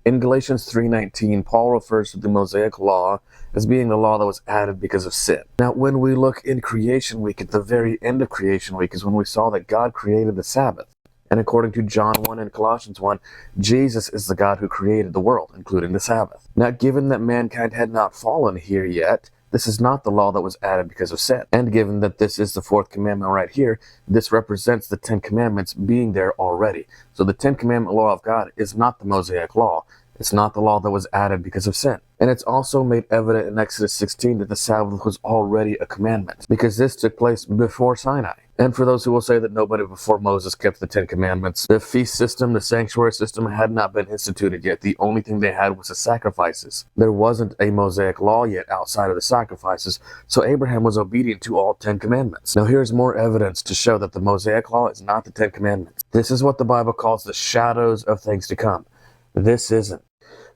In Galatians 3:19, Paul refers to the Mosaic law as being the law that was added because of sin. Now, when we look in Creation Week, at the very end of Creation Week is when we saw that God created the Sabbath. And according to John 1 and Colossians 1, Jesus is the God who created the world, including the Sabbath. Now, given that mankind had not fallen here yet, this is not the law that was added because of sin. And given that this is the fourth commandment right here, this represents the 10 commandments being there already. So the 10 commandment law of God is not the Mosaic law. It's not the law that was added because of sin. And it's also made evident in Exodus 16 that the Sabbath was already a commandment, because this took place before Sinai. And for those who will say that nobody before Moses kept the 10 commandments, the feast system, the sanctuary system had not been instituted yet. The only thing they had was the sacrifices. There wasn't a Mosaic law yet outside of the sacrifices, so Abraham was obedient to all 10 commandments. Now here's more evidence to show that the Mosaic law is not the 10 commandments. This is what the Bible calls the shadows of things to come. This isn't.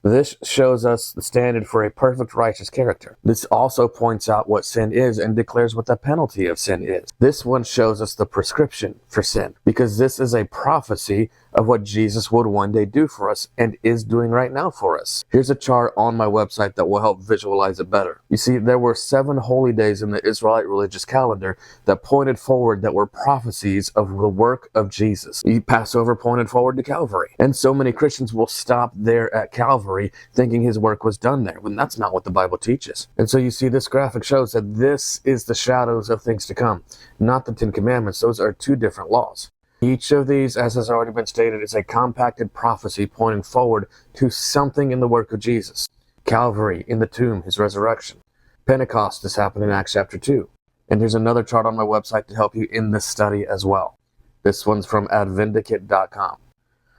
This shows us the standard for a perfect righteous character. This also points out what sin is and declares what the penalty of sin is. This one shows us the prescription for sin, because this is a prophecy of what Jesus would one day do for us and is doing right now for us. Here's a chart on my website that will help visualize it better. You see, there were 7 holy days in the Israelite religious calendar that pointed forward, that were prophecies of the work of Jesus. Passover pointed forward to Calvary. And so many Christians will stop there at Calvary thinking his work was done there, when that's not what the Bible teaches. And so you see, this graphic shows that this is the shadows of things to come, not the 10 commandments. Those are 2 different laws. Each of these, as has already been stated, is a compacted prophecy pointing forward to something in the work of Jesus. Calvary, in the tomb, his resurrection. Pentecost, this happened in Acts chapter 2. And there's another chart on my website to help you in this study as well. This one's from advendicate.com.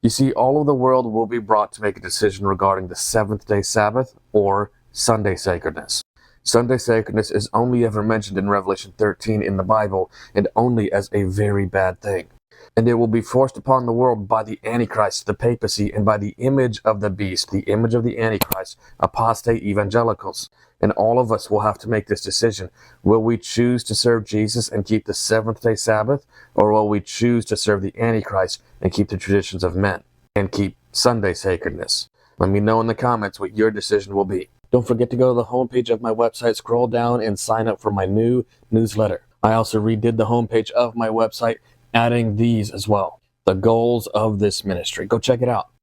You see, all of the world will be brought to make a decision regarding the seventh-day Sabbath or Sunday sacredness. Sunday sacredness is only ever mentioned in Revelation 13 in the Bible, and only as a very bad thing. And it will be forced upon the world by the Antichrist, the papacy, and by the image of the beast, the image of the Antichrist, apostate evangelicals. And all of us will have to make this decision. Will we choose to serve Jesus and keep the seventh-day Sabbath, or will we choose to serve the Antichrist and keep the traditions of men and keep Sunday sacredness? Let me know in the comments what your decision will be. Don't forget to go to the homepage of my website, scroll down, and sign up for my new newsletter. I also redid the homepage of my website, adding these as well, the goals of this ministry. Go check it out.